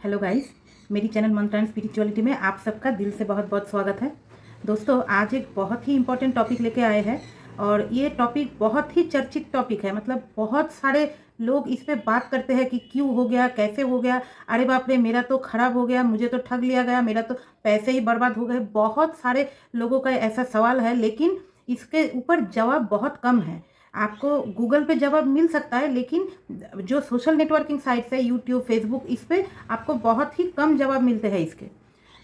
Hello guys, मेरी channel मंत्र and spirituality में आप सबका दिल से बहुत बहुत स्वागत है। दोस्तों, आज एक बहुत ही इम्पोर्टेंट टॉपिक लेके आए हैं और ये टॉपिक बहुत ही चर्चित टॉपिक है। मतलब बहुत सारे लोग इस पे बात करते हैं कि क्यों हो गया, कैसे हो गया, अरे बाप रे मेरा तो खराब हो गया, मुझे तो ठग लिया गया, मेरा तो पैसे ही बर्बाद हो गए। बहुत सारे लोगों का ऐसा सवाल है, लेकिन इसके ऊपर जवाब बहुत कम है। आपको गूगल पे जवाब मिल सकता है, लेकिन जो सोशल नेटवर्किंग साइट्स है, यूट्यूब, फेसबुक, इस पे आपको बहुत ही कम जवाब मिलते हैं इसके।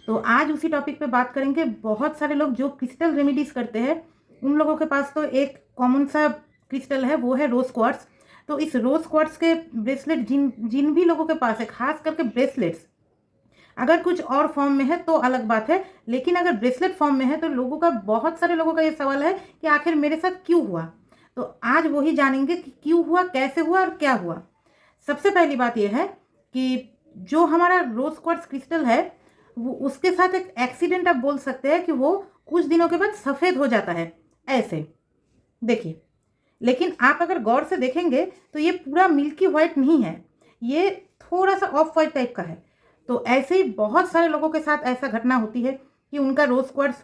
तो आज उसी टॉपिक पे बात करेंगे। बहुत सारे लोग जो क्रिस्टल रेमेडीज करते हैं, उन लोगों के पास तो एक कॉमन सा क्रिस्टल है, वो है रोज क्वार्ट्स। तो इस रोज क्वार्ट्स के ब्रेसलेट जिन जिन भी लोगों के पास है, खास करके ब्रेसलेट्स, अगर कुछ और फॉर्म में है तो अलग बात है, लेकिन अगर ब्रेसलेट फॉर्म में है तो बहुत सारे लोगों का ये सवाल है कि आखिर मेरे साथ क्यों हुआ। तो आज वही जानेंगे कि क्यों हुआ, कैसे हुआ और क्या हुआ। सबसे पहली बात यह है कि जो हमारा रोज क्वार्ट्ज क्रिस्टल है, वो उसके साथ एक एक्सीडेंट आप बोल सकते हैं कि वो कुछ दिनों के बाद सफ़ेद हो जाता है, ऐसे देखिए। लेकिन आप अगर गौर से देखेंगे तो ये पूरा मिल्की वाइट नहीं है, ये थोड़ा सा ऑफ वाइट टाइप का है। तो ऐसे ही बहुत सारे लोगों के साथ ऐसा घटना होती है कि उनका रोज क्वार्ट्ज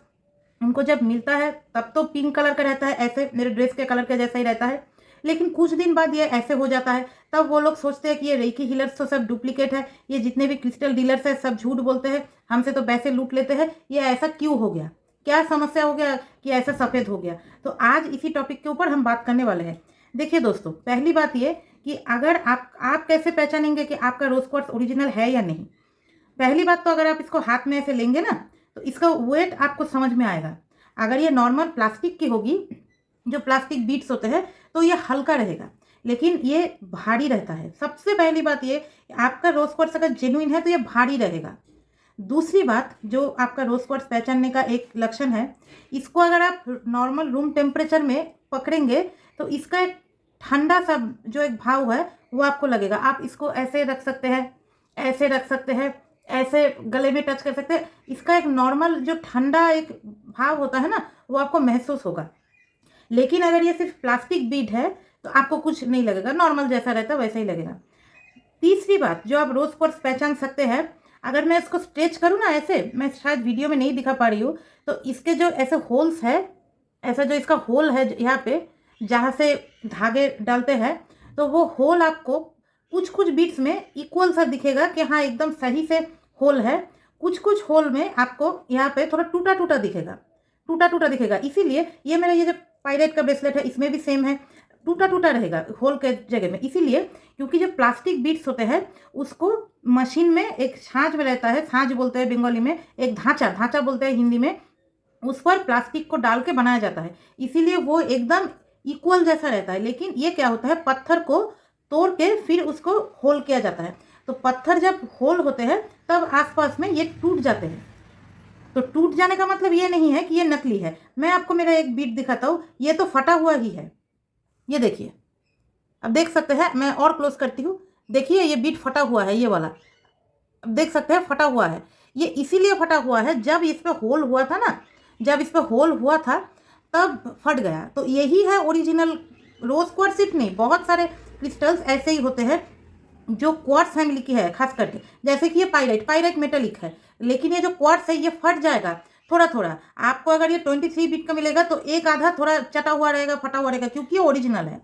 उनको जब मिलता है तब तो पिंक कलर का रहता है, ऐसे मेरे ड्रेस के कलर के जैसा ही रहता है, लेकिन कुछ दिन बाद ये ऐसे हो जाता है। तब वो लोग सोचते हैं कि ये रेकी हीलर्स तो सब डुप्लीकेट है, ये जितने भी क्रिस्टल डीलर्स हैं सब झूठ बोलते हैं, हमसे तो पैसे लूट लेते हैं। ये ऐसा क्यों हो गया, क्या समस्या हो गया कि ऐसा सफ़ेद हो गया। तो आज इसी टॉपिक के ऊपर हम बात करने वाले हैं। देखिए दोस्तों, पहली बात ये कि अगर आप कैसे पहचानेंगे कि आपका रोज क्वार्ट्ज ओरिजिनल है या नहीं। पहली बात तो अगर आप इसको हाथ में ऐसे लेंगे ना, तो इसका वेट आपको समझ में आएगा। अगर ये नॉर्मल प्लास्टिक की होगी, जो प्लास्टिक बीट्स होते हैं, तो ये हल्का रहेगा, लेकिन ये भारी रहता है। सबसे पहली बात ये, आपका रोज क्वार्ट्ज अगर जेन्युइन है तो ये भारी रहेगा। दूसरी बात, जो आपका रोज क्वार्ट्ज पहचानने का एक लक्षण है, इसको अगर आप नॉर्मल रूम टेम्परेचर में पकड़ेंगे तो इसका एक ठंडा सा जो एक भाव है वो आपको लगेगा। आप इसको ऐसे रख सकते हैं, ऐसे रख सकते हैं, ऐसे गले में टच कर सकते हैं। इसका एक नॉर्मल जो ठंडा एक भाव होता है ना, वो आपको महसूस होगा। लेकिन अगर ये सिर्फ प्लास्टिक बीड है तो आपको कुछ नहीं लगेगा, नॉर्मल जैसा रहता है वैसा ही लगेगा। तीसरी बात जो आप रोज क्वार्ट्ज पहचान सकते हैं, अगर मैं इसको स्ट्रेच करूँ ना, ऐसे मैं शायद वीडियो में नहीं दिखा पा रही हूँ, तो इसके जो ऐसे होल्स है, ऐसा जो इसका होल है यहाँ पे जहाँ से धागे डालते हैं, तो वो होल आपको कुछ कुछ बीट्स में इक्वल सा दिखेगा कि हाँ एकदम सही से होल है। कुछ कुछ होल में आपको यहाँ पे थोड़ा टूटा टूटा दिखेगा, टूटा टूटा दिखेगा। इसीलिए ये मेरा ये जो पायरेट का ब्रेसलेट है, इसमें भी सेम है, टूटा टूटा रहेगा होल के जगह में। इसीलिए क्योंकि जो प्लास्टिक बीट्स होते हैं उसको मशीन में एक छाछ में रहता है, छाछ बोलते हैं बंगाली में, एक ढांचा, ढांचा बोलते हैं हिंदी में, उस पर प्लास्टिक को डाल के बनाया जाता है। इसीलिए वो एकदम इक्वल जैसा रहता है। लेकिन ये क्या होता है, पत्थर को तोड़ के फिर उसको होल किया जाता है। तो पत्थर जब होल होते हैं तब आसपास में ये टूट जाते हैं। तो टूट जाने का मतलब ये नहीं है कि ये नकली है। मैं आपको मेरा एक बीट दिखाता हूँ, ये तो फटा हुआ ही है, ये देखिए, अब देख सकते हैं। मैं और क्लोज करती हूँ, देखिए ये बीट फटा हुआ है, ये वाला, अब देख सकते हैं फटा हुआ है। ये इसीलिए फटा हुआ है, जब इस पर होल हुआ था ना, जब इस पर होल हुआ था तब फट गया। तो यही है ओरिजिनल रोज क्वार्ट्ज। सिर्फ नहीं, बहुत सारे क्रिस्टल्स ऐसे ही होते हैं जो क्वार्ट्ज फैमिली की है, खास करके जैसे कि ये पायराइट मेटेलिक है, लेकिन ये जो क्वार्ट्ज है ये फट जाएगा थोड़ा थोड़ा। आपको अगर ये 23 बिट का मिलेगा तो एक आधा थोड़ा चटा हुआ रहेगा, फटा हुआ रहेगा, क्योंकि ये ओरिजिनल है।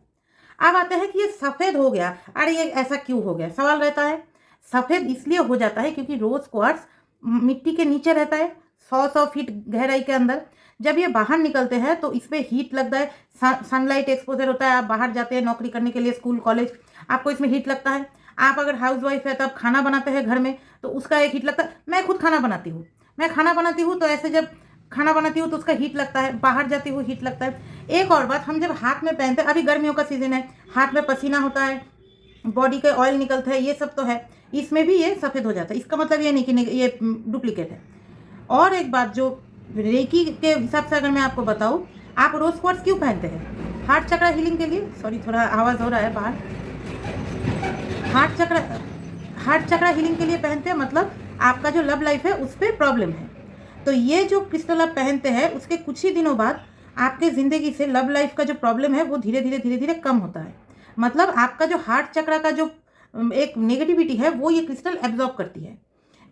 अब आते हैं कि ये सफ़ेद हो गया, अरे ये ऐसा क्यों हो गया, सवाल रहता है। सफ़ेद इसलिए हो जाता है क्योंकि रोज क्वार्ट्ज मिट्टी के नीचे रहता है, 100 फीट गहराई के अंदर। जब ये बाहर निकलते हैं तो इस पर हीट लगता है, सनलाइट एक्सपोजर होता है। आप बाहर जाते हैं नौकरी करने के लिए, स्कूल कॉलेज, आपको इसमें हीट लगता है। आप अगर हाउसवाइफ है तब खाना बनाते हैं घर में, तो उसका एक हीट लगता है। मैं खुद खाना बनाती हूँ, मैं खाना बनाती हूँ, तो ऐसे जब खाना बनाती हूँ तो उसका हीट लगता है, बाहर जाती हूँ हीट लगता है। एक और बात, हम जब हाथ में पहनते हैं, अभी गर्मियों का सीज़न है, हाथ में पसीना होता है, बॉडी के ऑयल निकलता है, ये सब तो है, इसमें भी ये सफ़ेद हो जाता है। इसका मतलब ये नहीं कि ये डुप्लीकेट है। और एक बात, जो रेकी के हिसाब से अगर मैं आपको बताऊँ, आप रोज क्वार्ट्ज क्यों पहनते हैं? हार्ट चक्र हीलिंग के लिए। सॉरी, थोड़ा आवाज़ हो रहा है बाहर। हार्ट चक्र हीलिंग के लिए पहनते हैं, मतलब आपका जो लव लाइफ है उस पर प्रॉब्लम है, तो ये जो क्रिस्टल आप पहनते हैं उसके कुछ ही दिनों बाद आपके ज़िंदगी से लव लाइफ का जो प्रॉब्लम है वो धीरे धीरे कम होता है। मतलब आपका जो हार्ट चक्र का जो एक नेगेटिविटी है वो ये क्रिस्टल एब्जॉर्ब करती है।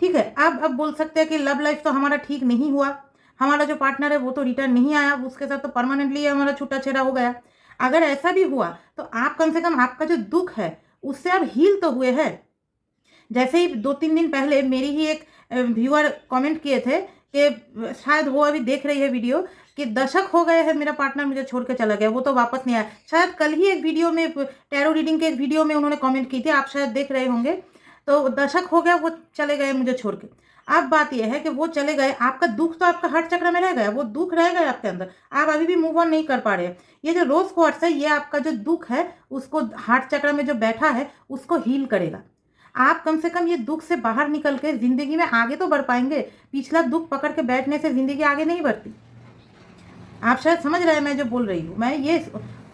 ठीक है। अब बोल सकते हैं कि लव लाइफ तो हमारा ठीक नहीं हुआ, हमारा जो पार्टनर है वो तो रिटर्न नहीं आया, उसके साथ तो परमानेंटली हमारा छूटा-छेड़ा हो गया। अगर ऐसा भी हुआ तो आप कम से कम आपका जो दुःख है उससे आप हील तो हुए हैं। जैसे ही 2-3 दिन पहले मेरी ही एक व्यूअर कमेंट किए थे कि शायद वो अभी देख रही है वीडियो, कि दशक हो गए हैं मेरा पार्टनर मुझे छोड़ के चला गया, वो तो वापस नहीं आया। शायद कल ही एक वीडियो में टैरो रीडिंग के एक वीडियो में उन्होंने कमेंट की थी, आप शायद देख रहे होंगे। तो दशक हो गया वो चले गए मुझे छोड़ के। अब बात यह है कि वो चले गए, आपका दुःख तो आपका हार्ट चक्र में रह गया, वो दुःख रह गया आपके अंदर, आप अभी भी मूव ऑन नहीं कर पा रहे हैं। ये जो रोज़ क्वार्ट्ज है ये आपका जो दुःख है उसको हार्ट चक्र में जो बैठा है उसको हील करेगा। आप कम से कम ये दुःख से बाहर निकल के ज़िंदगी में आगे तो बढ़ पाएँगे। पिछला दुःख पकड़ के बैठने से ज़िंदगी आगे नहीं बढ़ती। आप शायद समझ रहे हैं मैं जो बोल रही हूँ। मैं ये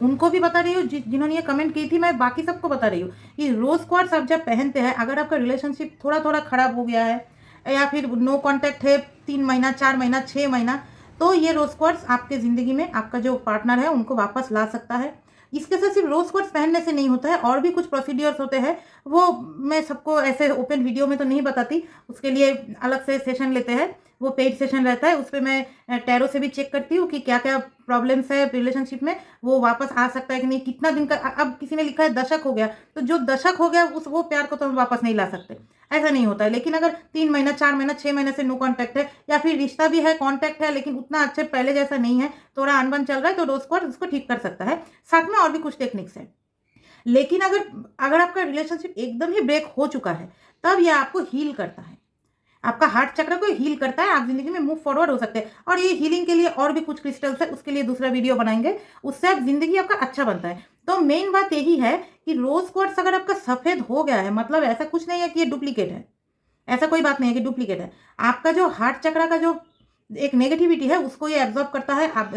उनको भी बता रही हूँ जिन्होंने ये कमेंट की थी, मैं बाकी सबको बता रही हूँ कि रोज़ क्वार्ट्ज आप जब पहनते हैं, अगर आपका रिलेशनशिप थोड़ा-थोड़ा खराब हो गया है या फिर नो कॉन्टैक्ट है 3 महीना, 4 महीना, 6 महीना, तो ये रोज़ क्वार्ट्ज आपके ज़िंदगी में आपका जो पार्टनर है उनको वापस ला सकता है। इसके साथ सिर्फ रोज़ क्वार्ट्ज पहनने से नहीं होता है, और भी कुछ प्रोसीड्योर्स होते हैं, वो मैं सबको ऐसे ओपन वीडियो में तो नहीं बताती, उसके लिए अलग से सेशन लेते हैं, वो पेड सेशन रहता है, उस पे मैं टैरो से भी चेक करती हूँ कि क्या-क्या प्रॉब्लम्स है रिलेशनशिप में, वो वापस आ सकता है कि नहीं, कितना दिन का अब किसी ने लिखा है दशक हो गया, तो जो दशक हो गया उस वो प्यार को तो हम वापस नहीं ला सकते, ऐसा नहीं होता है। लेकिन अगर 3 महीना, 4 महीना, 6 महीने से नो कॉन्टैक्ट है, या फिर रिश्ता भी है, कॉन्टैक्ट है, लेकिन उतना अच्छे पहले जैसा नहीं है, थोड़ा अनबन चल रहा है, तो रोज़ क्वार्ट्ज उसको ठीक कर सकता है। साथ में और भी कुछ टेक्निक्स हैं। लेकिन अगर अगर आपका रिलेशनशिप एकदम ही ब्रेक हो चुका है, तब यह आपको हील करता है। आपका हार्ट चक्र को हील करता है, आप ज़िंदगी में मूव फॉरवर्ड हो सकते हैं। और ये हीलिंग के लिए और भी कुछ क्रिस्टल्स है, उसके लिए दूसरा वीडियो बनाएँगे, उससे आप ज़िंदगी आपका अच्छा बनता है। तो मेन बात यही है कि रोज़ क्वार्ट्ज अगर आपका सफ़ेद हो गया है, मतलब ऐसा कुछ नहीं है कि ये डुप्लीकेट है। ऐसा कोई बात नहीं है कि डुप्लीकेट है। आपका जो हार्ट चक्र का जो एक नेगेटिविटी है उसको ये एब्ज़ॉर्ब करता है। आप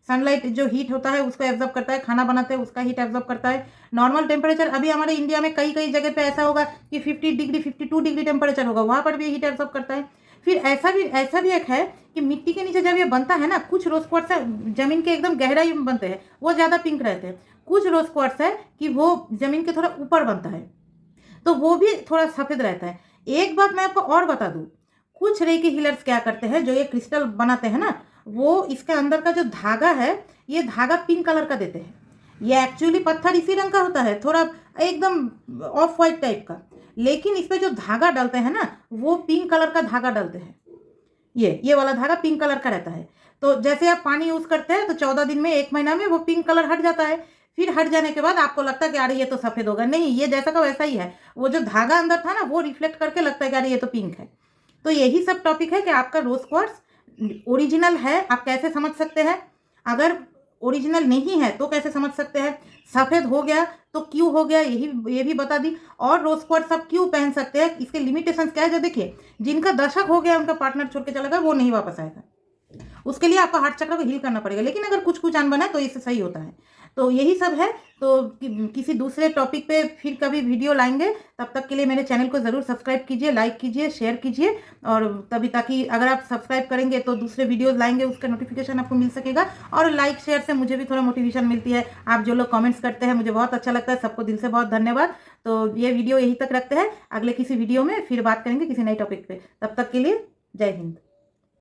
सनलाइट जो हीट होता है उसको एब्ज़ॉर्ब करता है, खाना बनाते हैं उसका हीट एब्ज़ॉर्ब करता है। नॉर्मल टेम्परेचर अभी हमारे इंडिया में कई-कई जगह पे ऐसा होगा कि 50 डिग्री, 52 डिग्री टेम्परेचर होगा, वहाँ पर भी हीट एब्ज़ॉर्ब करता है। फिर ऐसा भी एक है कि मिट्टी के नीचे जब ये बनता है ना, कुछ रोज़ क्वार्ट्ज है ज़मीन के एकदम गहराई में बनते हैं, वो ज़्यादा पिंक रहते हैं। कुछ रोज़ क्वार्ट्ज है कि वो ज़मीन के थोड़ा ऊपर बनता है, तो वो भी थोड़ा सफ़ेद रहता है। एक बात मैं आपको और बता दूँ, कुछ रेकी हीलर्स क्या करते हैं, जो ये क्रिस्टल बनाते हैं ना, वो इसके अंदर का जो धागा है, ये धागा पिंक कलर का देते हैं। ये एक्चुअली पत्थर इसी रंग का होता है, थोड़ा एकदम ऑफ व्हाइट टाइप का, लेकिन इसमें जो धागा डालते हैं ना, वो पिंक कलर का धागा डालते हैं। ये वाला धागा पिंक कलर का रहता है। तो जैसे आप पानी यूज़ करते हैं तो 14 दिन में, 1 महीना में वो पिंक कलर हट जाता है। फिर हट जाने के बाद आपको लगता है कि अरे ये तो सफ़ेद होगा। नहीं, ये जैसा का वैसा ही है। वो जो धागा अंदर था ना, वो रिफ्लेक्ट करके लगता है कि अरे ये तो पिंक है। तो यही सब टॉपिक है कि आपका रोज़ क्वार्ट्ज ओरिजिनल है, आप कैसे समझ सकते हैं? अगर ओरिजिनल नहीं है तो कैसे समझ सकते हैं? सफ़ेद हो गया तो क्यों हो गया, ये भी बता दी। और रोज़ क्वार्ट्ज आप क्यों पहन सकते हैं, इसके लिमिटेशंस क्या है, जो देखिए, जिनका दशक हो गया, उनका पार्टनर छोड़ के चला गया, वो नहीं वापस आएगा। उसके लिए आपको हार्ट चक्र को हील करना पड़ेगा। लेकिन अगर कुछ-कुछ अनबन है तो इससे सही होता है। तो यही सब है। तो किसी दूसरे टॉपिक पे फिर कभी वीडियो लाएँगे। तब तक के लिए मेरे चैनल को ज़रूर सब्सक्राइब कीजिए, लाइक कीजिए, शेयर कीजिए, और तभी ताकि अगर आप सब्सक्राइब करेंगे तो दूसरे वीडियोज़ लाएँगे उसका नोटिफ़िकेशन आपको मिल सकेगा। और लाइक शेयर से मुझे भी थोड़ा मोटिवेशन मिलती है। आप जो लोग कमेंट्स करते हैं मुझे बहुत अच्छा लगता है। सबको दिल से बहुत धन्यवाद। तो ये वीडियो यहीं तक रखते हैं। अगले किसी वीडियो में फिर बात करेंगे किसी नए टॉपिक पे। तब तक के लिए जय हिंद।